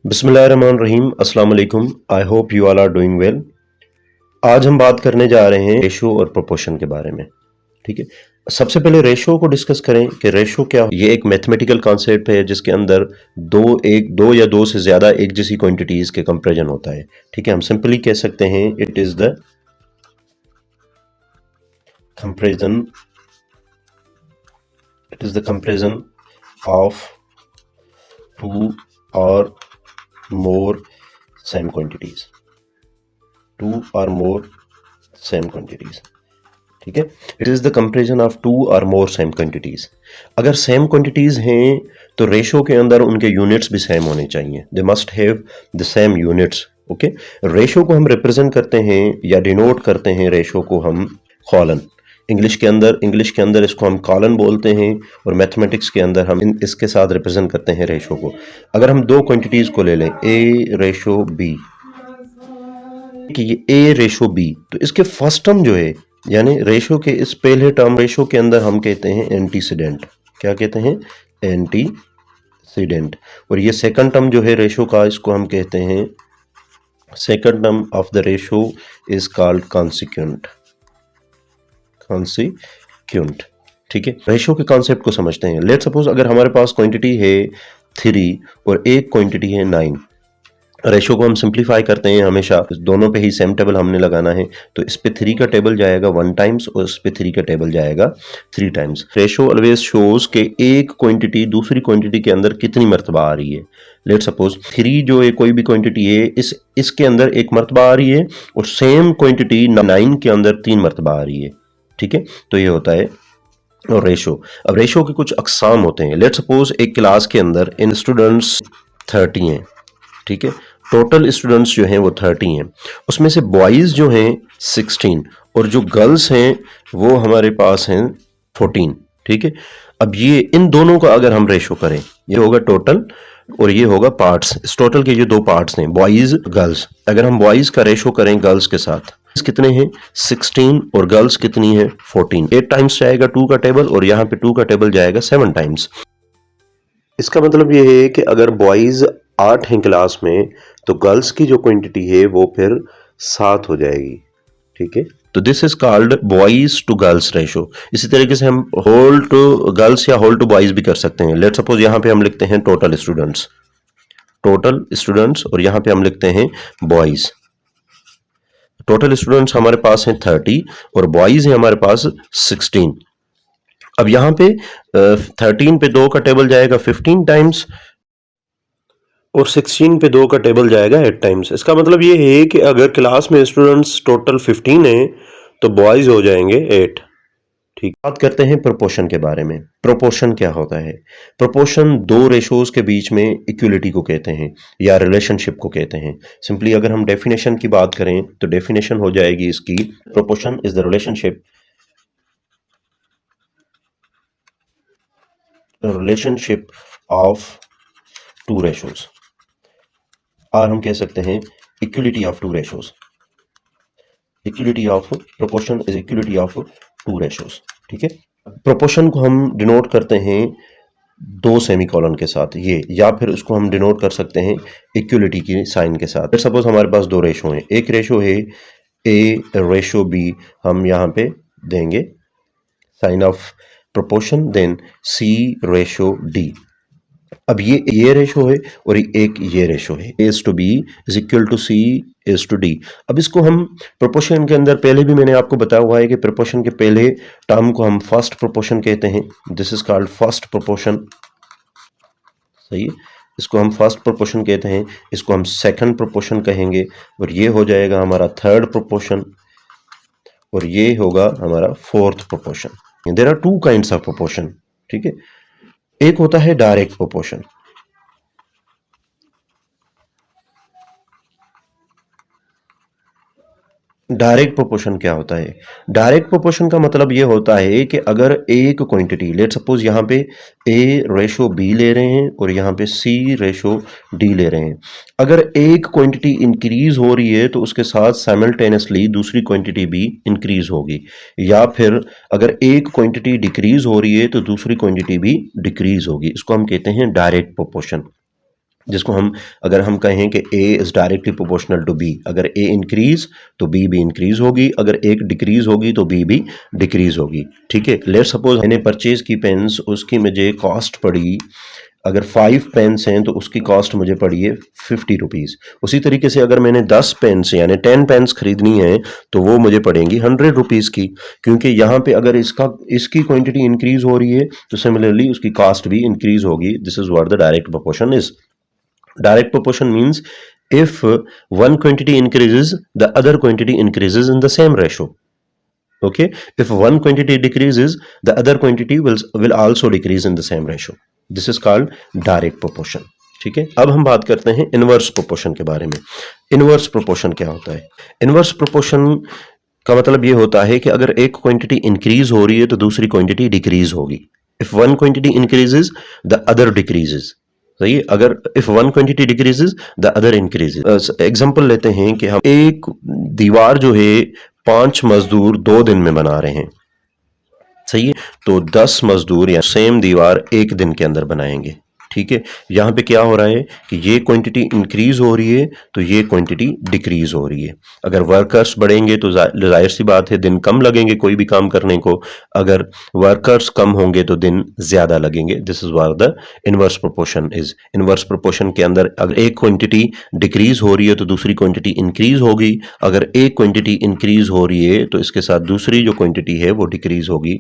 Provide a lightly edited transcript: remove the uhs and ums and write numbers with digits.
बिस्मिल्लाहिर्रहमानिर्रहीम अस्सलाम वालेकुम। I hope you all are doing well. आज हम बात करने जा रहे हैं रेशो और प्रोपोर्शन के बारे में। ठीक है, सबसे पहले रेशो को डिस्कस करें कि रेशो क्या। ये एक मैथमेटिकल कॉन्सेप्ट है जिसके अंदर दो या दो से ज्यादा एक जैसी क्वांटिटीज के कंपैरिजन होता है। ठीक है, हम सिंपली कह सकते हैं it is the comparison of two or more same quantities, two or more same quantities। ठीक है, it is the comparison of two or more same quantities. अगर सेम क्वांटिटीज हैं तो रेशो के अंदर उनके यूनिट्स भी सेम होने चाहिए। They must have the same units. Okay, ratio को हम रिप्रेजेंट करते हैं या डिनोट करते हैं रेशो को हम कॉलन। इंग्लिश के अंदर इसको हम कॉलन बोलते हैं और मैथमेटिक्स के अंदर हम इसके साथ रिप्रेजेंट करते हैं रेशो को। अगर हम दो क्वांटिटीज को ले लें ए रेशो बी, कि ये ए रेशो बी, तो इसके फर्स्ट टर्म जो है यानी रेशो के इस पहले टर्म रेशो के अंदर हम कहते हैं एंटीसीडेंट। क्या कहते हैं? एंटीसीडेंट। और ये सेकंड टर्म जो है रेशो का, इसको हम कहते हैं second term of the ratio is called consequent. ठीक है, रेशो के कॉन्सेप्ट को समझते हैं। लेट सपोज अगर हमारे पास क्वांटिटी है 3 और एक क्वांटिटी है 9। रेशो को हम सिंप्लीफाई करते हैं हमेशा, दोनों पे ही सेम टेबल हमने लगाना है। तो इस पे 3 का टेबल जाएगा 1 टाइम्स और इस पे 3 का टेबल जाएगा 3 टाइम्स। रेशो ऑलवेज शोज के एक क्वांटिटी दूसरी क्वांटिटी के अंदर कितनी मर्तबा आ रही है। लेट सपोज 3 जो है कोई भी क्वांटिटी है, इसके अंदर एक मर्तबा आ रही है और सेम क्वांटिटी 9 के अंदर 3 मर्तबा आ रही है। ठीक है, तो ये होता है और रेशो। अब रेशो के कुछ अकसाम होते हैं। लेट सपोज एक क्लास के अंदर इन स्टूडेंट्स 30 हैं। ठीक है, टोटल स्टूडेंट्स जो हैं वो 30 हैं, उसमें से बॉयज जो हैं 16 और जो गर्ल्स हैं वो हमारे पास हैं 14। ठीक है, अब ये इन दोनों का अगर हम रेशो करें, ये होगा टोटल और ये होगा पार्ट्स। इस टोटल के ये दो पार्ट्स हैं, बॉयज गर्ल्स। अगर हम बॉयज का रेशो करें गर्ल्स के साथ, कितने हैं 16 और गर्ल्स कितनी है 14। 8 टाइम्स जाएगा 2 का टेबल और यहाँ पे 2 का टेबल जाएगा 7 टाइम्स। इसका मतलब ये है कि अगर बॉयज 8 हैं क्लास में तो गर्ल्स की जो क्वांटिटी है वो फिर 7 हो जाएगी। ठीक है, तो this is called boys to girls ratio. इसी तरीके से हम होल टू गर्ल्स या होल टू बॉयज भी कर सकते हैं। लेट सपोज यहाँ पे हम लिखते हैं टोटल स्टूडेंट्स और यहाँ पे हम लिखते हैं बॉयज। टोटल स्टूडेंट्स हमारे पास हैं 30 और बॉयज हैं हमारे पास 16। अब यहाँ पे 13 पे 2 का टेबल जाएगा 15 टाइम्स और 16 पे 2 का टेबल जाएगा 8 टाइम्स। इसका मतलब ये है कि अगर क्लास में स्टूडेंट्स टोटल 15 हैं तो बॉयज हो जाएंगे 8। ठीक, बात करते हैं प्रोपोर्शन के बारे में। प्रोपोर्शन क्या होता है? प्रोपोर्शन दो रेशोज के बीच में इक्वलिटी को कहते हैं या रिलेशनशिप को कहते हैं। सिंपली अगर हम डेफिनेशन की बात करें तो डेफिनेशन हो जाएगी इसकी, proportion is the relationship of two ratios, और हम कह सकते हैं equality of two ratios. Equality of proportion is equality of two ratios. ठीक है, प्रोपोर्शन को हम डिनोट करते हैं 2 सेमीकोलन के साथ, ये, या फिर उसको हम डिनोट कर सकते हैं इक्वलिटी की साइन के साथ। सपोज हमारे पास 2 रेशो हैं, एक रेशो है ए रेशो बी, हम यहाँ पे देंगे sign of proportion, then C ratio D. अब ये रेशो है और एक ये रेशो है, A is to B is equal to C is to D. अब इसको हम प्रोपोर्शन के अंदर, पहले भी मैंने आपको बताया हुआ है कि प्रोपोर्शन के पहले टर्म को हम फर्स्ट प्रोपोर्शन कहते हैं। This is called first proportion. सही है, इसको हम फर्स्ट प्रोपोर्शन कहते हैं, इसको हम सेकंड प्रोपोर्शन कहेंगे और ये हो जाएगा हमारा थर्ड प्रोपोर्शन और ये होगा हमारा fourth proportion. There are 2 kinds of proportion. ठीक है, एक होता है डायरेक्ट प्रोपोर्शन। डायरेक्ट प्रोपोर्शन क्या होता है? डायरेक्ट प्रोपोर्शन का मतलब ये होता है कि अगर एक क्वांटिटी, लेट सपोज यहाँ पे ए रेशो बी ले रहे हैं और यहाँ पे सी रेशो डी ले रहे हैं, अगर एक क्वांटिटी इंक्रीज हो रही है तो उसके साथ साइमल्टेनियसली दूसरी क्वांटिटी भी इंक्रीज होगी, या फिर अगर एक क्वांटिटी डिक्रीज हो रही है तो दूसरी क्वांटिटी भी डिक्रीज होगी। इसको हम कहते हैं डायरेक्ट प्रोपोर्शन। जिसको हम अगर हम कहें कि A is directly proportional to B, अगर A इंक्रीज तो B भी इंक्रीज होगी, अगर एक डिक्रीज होगी तो B भी डिक्रीज होगी। ठीक है, लेट्स सपोज मैंने परचेज की पेन्स, उसकी मुझे कॉस्ट पड़ी, अगर 5 पेन्स हैं तो उसकी कॉस्ट मुझे पड़ी है 50 रुपीज़। उसी तरीके से अगर मैंने 10 पेन्स यानी 10 पेन्स खरीदनी है तो वो मुझे पड़ेंगी 100 रुपीज़ की, क्योंकि यहाँ पे अगर इसकी क्वांटिटी इंक्रीज हो रही है तो सिमिलरली उसकी कॉस्ट भी इंक्रीज होगी। This is what the direct proportion is. Direct proportion means if one quantity increases, the other quantity increases in the same ratio. Okay, if one quantity decreases, the other quantity will also decrease in the same ratio. This is called direct proportion. ठीक है, अब हम बात करते हैं inverse proportion के बारे में। इनवर्स प्रोपोर्शन क्या होता है? इनवर्स प्रोपोर्शन का मतलब ये होता है कि अगर एक क्वांटिटी इंक्रीज हो रही है तो दूसरी क्वांटिटी डिक्रीज होगी। If one quantity increases the other decreases. सही है, अगर if one quantity decreases the other increases. Example लेते हैं कि हम एक दीवार जो है 5 मजदूर 2 दिन में बना रहे हैं, सही है, तो 10 मजदूर या सेम दीवार 1 दिन के अंदर बनाएंगे। ठीक है, यहाँ पे क्या हो रहा है कि ये क्वांटिटी इंक्रीज हो रही है तो ये क्वांटिटी डिक्रीज हो रही है। अगर वर्कर्स बढ़ेंगे तो जाहिर सी बात है दिन कम लगेंगे कोई भी काम करने को, अगर वर्कर्स कम होंगे तो दिन ज्यादा लगेंगे। This is what the inverse proportion is. Inverse proportion के अंदर अगर एक क्वांटिटी डिक्रीज हो रही है तो दूसरी क्वांटिटी इंक्रीज होगी, अगर एक क्वांटिटी इंक्रीज हो रही है तो इसके साथ दूसरी जो क्वांटिटी है वो डिक्रीज होगी।